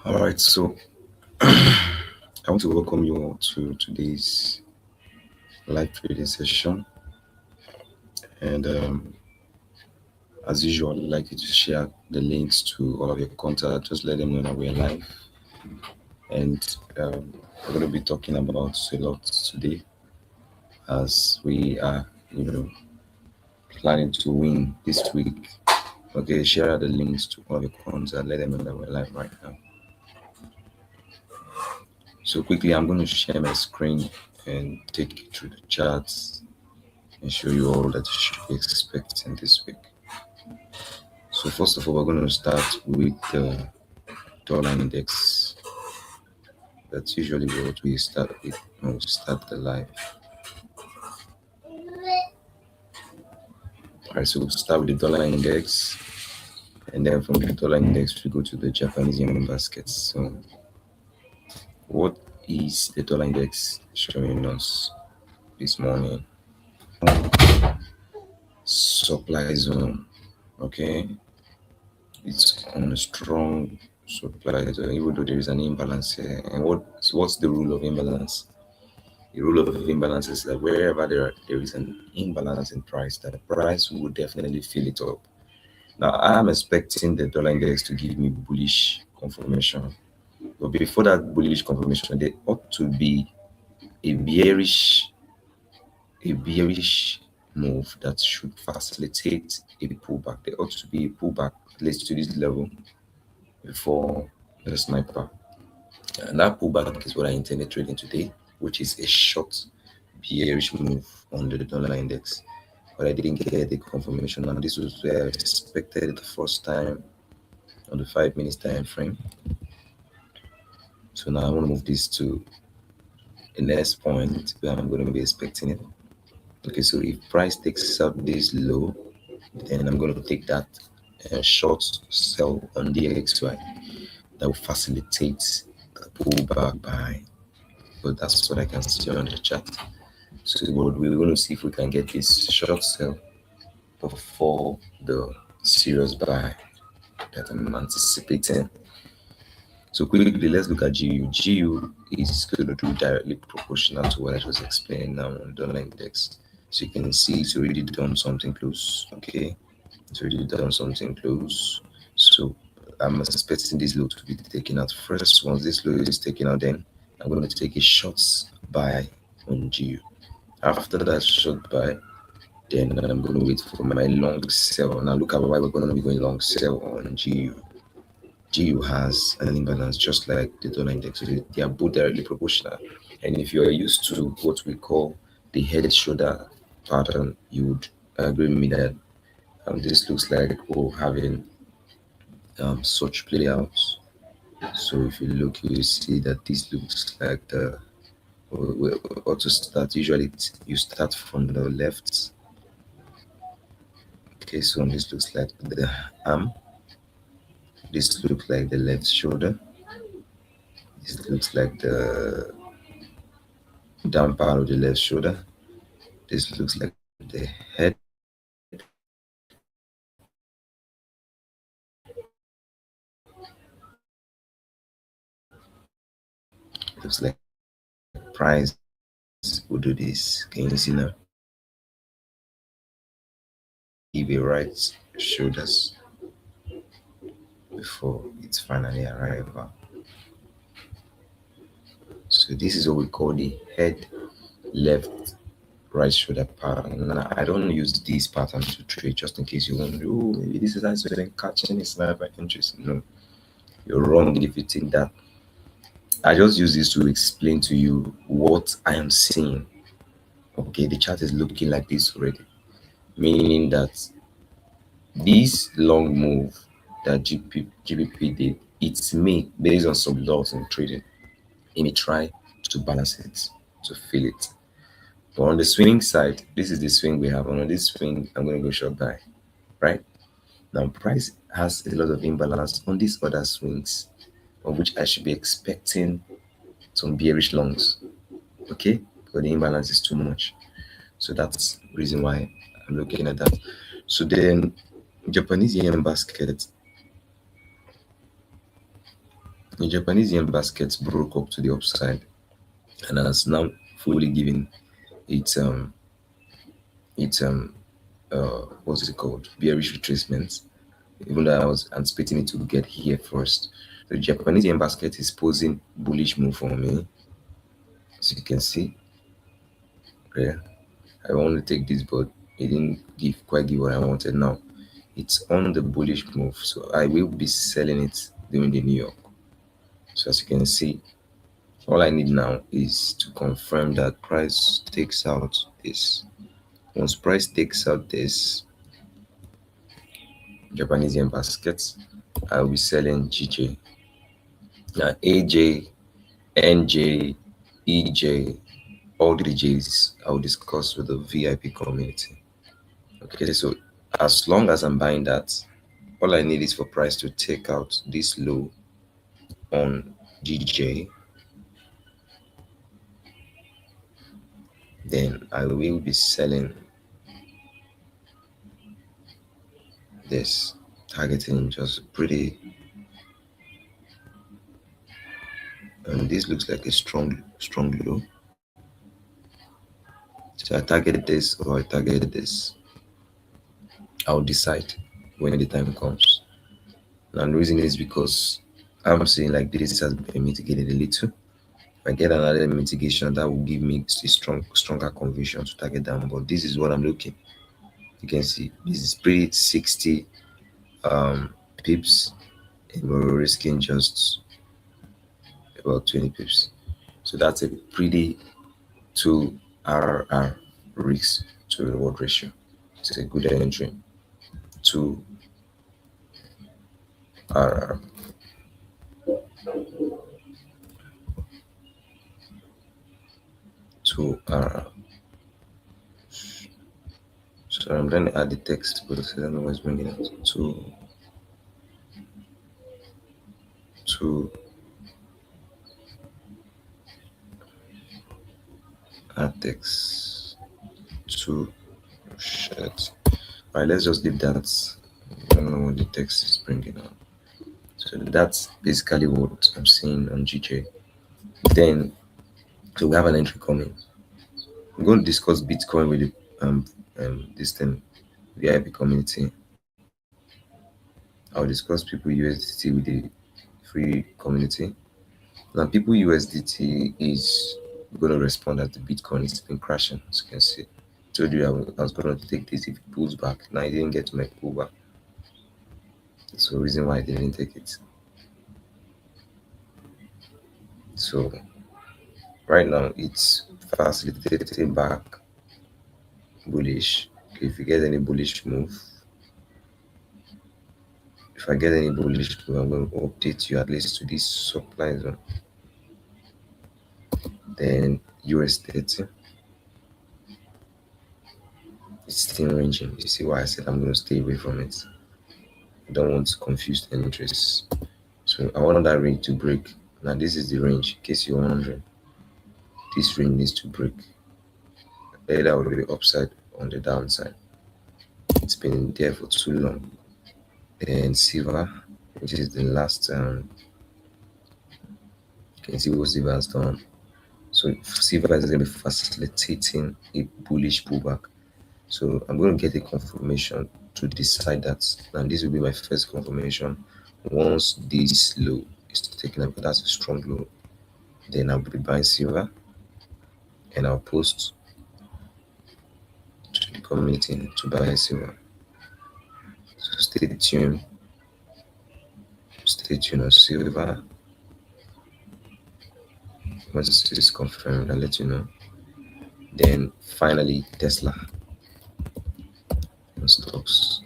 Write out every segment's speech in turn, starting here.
All right, so I want to welcome you all to today's live trading session. And as usual, I'd like you to share the links to all of your contacts. Just let them know that we're live. And we're going to be talking about a lot today as we are, planning to win this week. Okay, share the links to all of your contacts. Let them know that we're live right now. So quickly, I'm going to share my screen and take you through the charts and show you all that you should be expecting this week. So first of all, we're going to start with the dollar index. That's usually what we start with when we start the live. Alright, so we'll start with the dollar index, and then from the dollar index we go to the Japanese yen basket. So what is the dollar index showing us this morning? Supply zone. Okay, it's on a strong supply zone, even though there is an imbalance here. And what's the rule of imbalance? The rule of imbalance is that wherever there is an imbalance in price, that the price will definitely fill it up. Now, I'm expecting the dollar index to give me bullish confirmation. But before that bullish confirmation, there ought to be a bearish move that should facilitate a pullback. There ought to be a pullback, at least to this level, before the sniper. And that pullback is what I intended trading today, which is a short bearish move on the dollar index. But I didn't get the confirmation, and this was where I expected the first time on the 5 minutes time frame. So now I want to move this to the next point where I'm going to be expecting it. Okay, so if price takes out this low, then I'm going to take that short sell on the XY that will facilitate the pullback buy. But that's what I can see on the chart. So we're going to see if we can get this short sell before the serious buy that I'm anticipating. So quickly, let's look at GU. GU is going to do directly proportional to what I was explaining now on the dollar index. So you can see it's already done something close. Okay, it's already done something close. So I'm expecting this low to be taken out first. Once this low is taken out, then I'm going to take a short buy on GU. After that short buy, then I'm going to wait for my long sell. Now look at why we're going to be going long sell on GU. GU has an imbalance just like the dollar index. They are both directly proportional. And if you are used to what we call the head shoulder pattern, you would agree with me that this looks like we're having such playouts. So if you look, you see that this looks like the or to start. Usually you start from the left. Okay, so this looks like the arm. This looks like the left shoulder. This looks like the down part of the left shoulder. This looks like the head. Looks like price will do this. Can you see now? Give a right shoulders before it's finally arrival. So this is what we call the head left right shoulder pattern. Now, I don't use this pattern to trade just in case you want to, oh, maybe this is actually catching a sniper interest. No, you're wrong if you think that. I just use this to explain to you what I am seeing. Okay, the chart is looking like this already, meaning that this long move that GBP did, it's me based on some laws in trading. It may try to balance it, to fill it. But on the swing side, this is the swing we have. On this swing, I'm going to go short buy, right? Now, price has a lot of imbalance on these other swings, on which I should be expecting some bearish longs. Okay, but the imbalance is too much. So that's the reason why I'm looking at that. So then, Japanese yen basket. The Japanese yen basket broke up to the upside and has now fully given its what's it called, bearish retracements, even though I was anticipating it to get here first. The Japanese yen basket is posing bullish move for me, as you can see. Okay, I want to take this, but it didn't quite give what I wanted. Now it's on the bullish move, so I will be selling it during the New York. So as you can see, all I need now is to confirm that price takes out this. Once price takes out this Japanese yen baskets, I'll be selling GJ. Now AJ, NJ, EJ, all the J's I'll discuss with the VIP community. Okay, so as long as I'm buying that, all I need is for price to take out this low on GJ, then I will be selling this, targeting just pretty, and this looks like a strong low. So I target this or I target this. I'll decide when the time comes. And the reason is because I'm saying like this has been mitigated a little. If I get another mitigation, that will give me a stronger conviction to target down. But this is what I'm looking. You can see this is pretty 60 pips, and we're risking just about 20 pips. So that's a pretty 2 RR risk to reward ratio. It's a good entry. 2 RR. So I'm trying to add the text because I don't know what's bringing it. To add text to shirt. Alright, let's just leave that. I don't know what the text is bringing up. So that's basically what I'm seeing on GJ. Then, so we have an entry coming. I'm going to discuss Bitcoin with the this thing VIP community. I'll discuss people USDT with the free community. Now, people USDT is going to respond as the Bitcoin has been crashing, as you can see. I told you I was going to take this if it pulls back. Now, I didn't get to my pullback. So, the reason why I didn't take it. So, right now, it's facilitating back bullish. If you get any bullish move, if I get any bullish move, I'm going to update you at least to this supply zone. Then US30, it's still ranging. You see why I said I'm going to stay away from it. I don't want to confuse the interests. So I want that range to break. Now this is the range, in case you're wondering. This range needs to break. Either will be upside on the downside. It's been there for too long. And silver, which is the last you can see what silver has done. So silver is going to be facilitating a bullish pullback. So I'm going to get a confirmation to decide that, and this will be my first confirmation. Once this low is taken up, that's a strong low, then I'll be buying silver and I'll post to the community to buy silver. So stay tuned on silver. Once it is confirmed, I'll let you know. Then finally Tesla and stocks.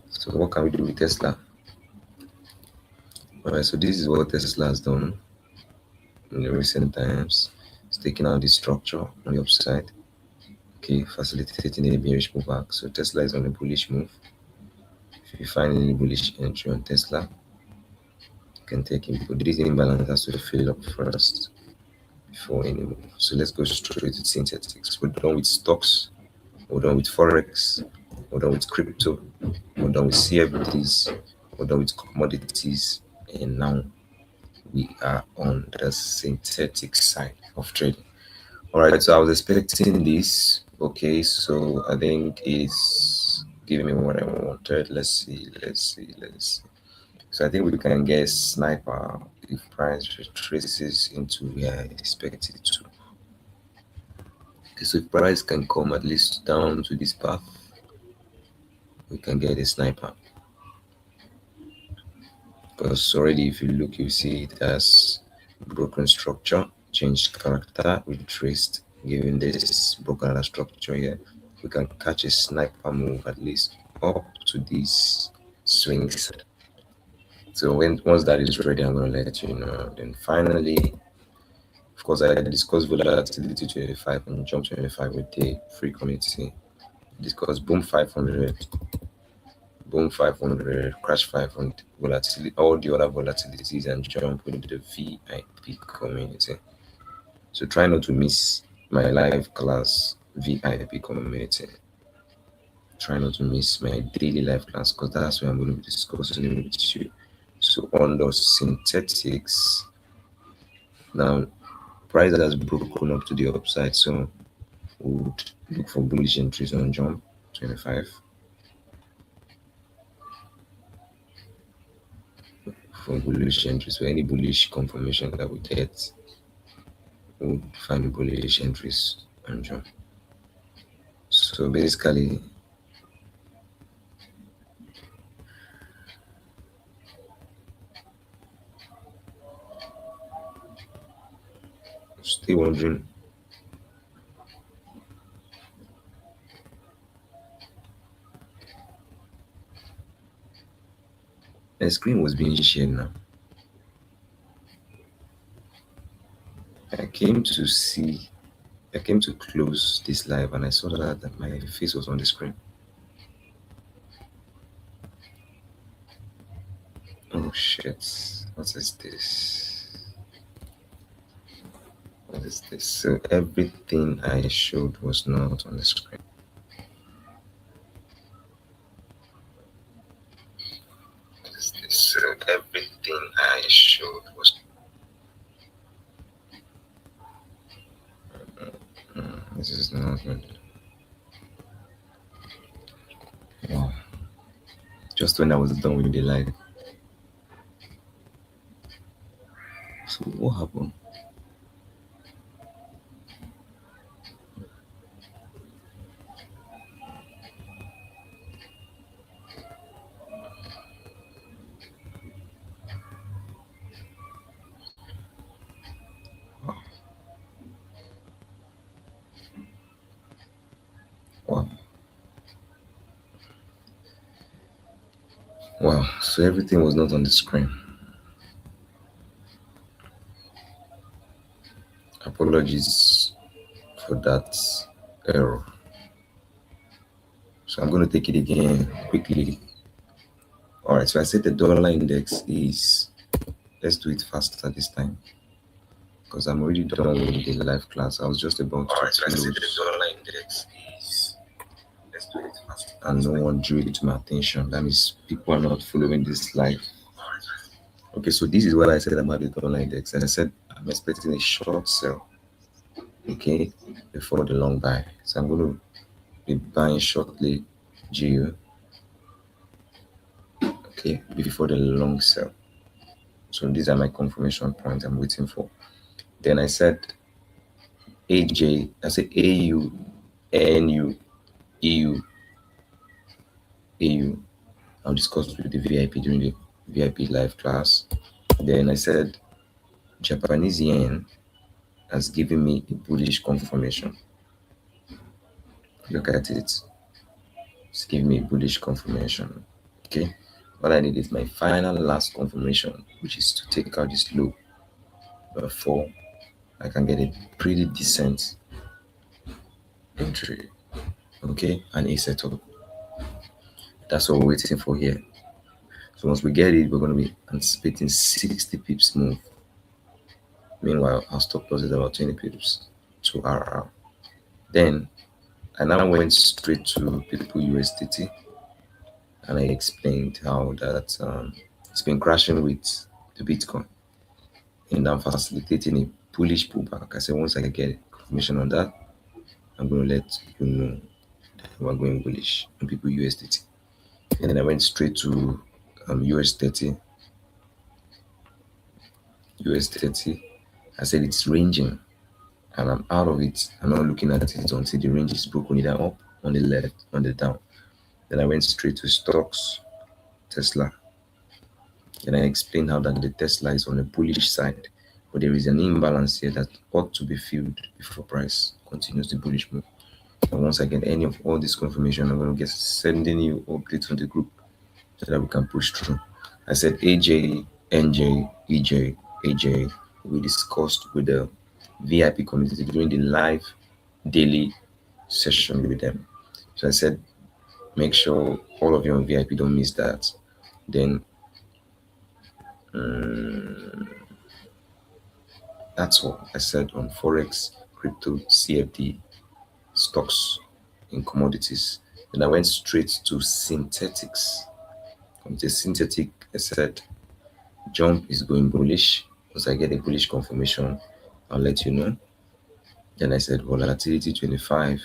So what can we do with Tesla? Alright, so this is what Tesla has done in the recent times. It's taking out the structure on the upside. Okay, facilitating a bearish move back. So Tesla is on a bullish move. If you find any bullish entry on Tesla, you can take it. But this imbalance has to fill up first before any move. So let's go straight to synthetics. We're done with stocks, we're done with Forex, we're done with crypto, we're done with CFDs, we're done with commodities, and now we are on the synthetic side of trading. All right, so I was expecting this. Okay, so I think it's giving me what I wanted. Let's see. So I think we can get sniper if price retraces into where I expect it to. Okay, so if price can come at least down to this path, we can get a sniper. Because already if you look, you see it as broken structure, changed character, retraced. Given this broken structure here, we can catch a sniper move at least up to this swing set. So once that is ready, I'm gonna let you know. Then finally, of course, I discussed volatility 25 and jump 25 with the free community. Discuss boom 500, boom 500, crash 500, volatility, all the other volatilities, and jump with the VIP community. So try not to miss my live class VIP community. Try not to miss my daily live class because that's where I'm going to be discussing it with you. So on the synthetics, now price has broken up to the upside, so we would look for bullish entries on jump 25. For bullish entries, for any bullish confirmation that we get, we would find bullish entries on jump. So basically, still wondering. The screen was being shared now. I came to close this live and I saw that my face was on the screen. Oh shit, what is this? What is this? So everything I showed was not on the screen. What is this? So everything I showed was this is not good. Wow. Just when I was done with the live. So what happened? Wow. Wow. So everything was not on the screen. Apologies for that error. So I'm going to take it again quickly. All right, so I said the dollar index is, let's do it faster this time because I'm already done with the live class. I was just about to close. So I said the dollar index is, let's do it faster. And no one drew it to my attention. That means people are not following this live. Okay, so this is what I said about the dollar index. And I said I'm expecting a short sell, okay, before the long buy. So I'm going to be buying shortly GU, okay, before the long sell. So these are my confirmation points I'm waiting for. Then I said AJ, I said AU, NU, EU, AU. I'll discuss with the VIP during the VIP live class. Then I said Japanese yen has given me a bullish confirmation. Look at it. It's giving me a bullish confirmation. Okay. What I need is my final last confirmation, which is to take out this low before I can get a pretty decent entry. Okay, and a setup. That's what we're waiting for here. So once we get it, we're going to be anticipating 60 pips move. Meanwhile, our stop loss is about 20 pips to RR. Then I now went straight to people USDT, and I explained how that it's been crashing with the Bitcoin, and I'm facilitating a bullish pullback. I said once I get confirmation on that, I'm going to let you know that we're going bullish on people USDT. And then I went straight to US 30. US 30. I said it's ranging, and I'm out of it. I'm not looking at it until the range is broken either up, on the left, on the down. Then I went straight to stocks, Tesla. And I explained how that the Tesla is on the bullish side, but there is an imbalance here that ought to be filled before price continues the bullish move. And once I get any of all this confirmation, I'm going to get sending you updates on the group so that we can push through. I said AJ, NJ, EJ, AJ, we discussed with the VIP community during the live daily session with them. So I said, make sure all of you on VIP don't miss that. Then that's all I said on Forex, crypto, CFD, stocks, in commodities. Then I went straight to synthetics. From the synthetic, I said jump is going bullish. Once I get a bullish confirmation, I'll let you know. Then I said volatility 25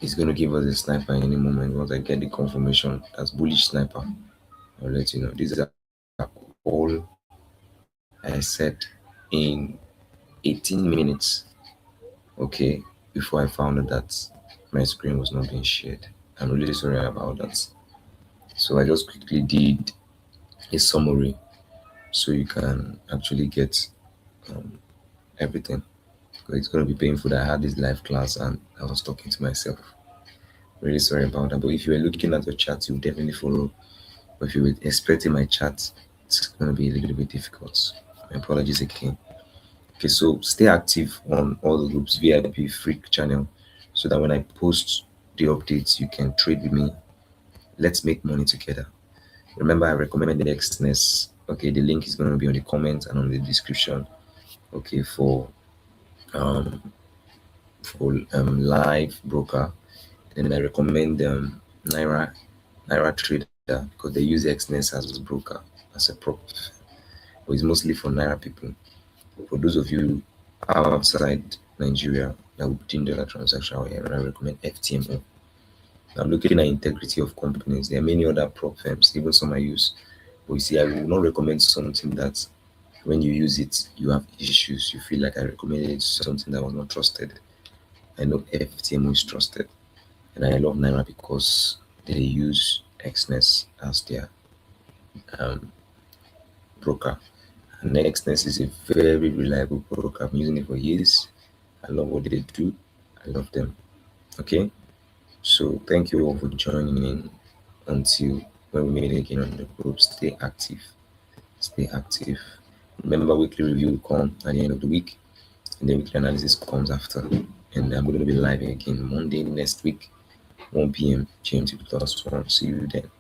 is going to give us a sniper any moment. Once I get the confirmation that's bullish sniper, I'll let you know. These are all I said in 18 minutes. Okay, before I found out that my screen was not being shared. I'm really sorry about that. So I just quickly did a summary so you can actually get everything. Because it's going to be painful that I had this live class and I was talking to myself. Really sorry about that. But if you were looking at your chat, you definitely follow. But if you were expecting my chat, it's going to be a little bit difficult. My apologies again. Okay, so stay active on all the groups, VIP, Freak channel, so that when I post the updates, you can trade with me. Let's make money together. Remember, I recommend the XNS. Okay, the link is going to be on the comment and on the description. Okay, for live broker. And I recommend Naira Trader because they use XNS as a broker, as a prop. But it's mostly for Naira people. For those of you outside Nigeria that would do that transaction, I recommend FTMO. I'm looking at integrity of companies. There are many other prop firms, even some I use. But you see, I will not recommend something that when you use it, you have issues. You feel like I recommended something that was not trusted. I know FTMO is trusted. And I love Naira because they use XNS as their broker. And XNS is a very reliable broker. I'm using it for years. I love what they do. I love them. Okay. So thank you all for joining in. Until when we meet again on the group, stay active. Stay active. Remember, weekly review will come at the end of the week, and then weekly analysis comes after. And I'm going to be live again Monday next week, 1 p.m. GMT plus 1. See you then.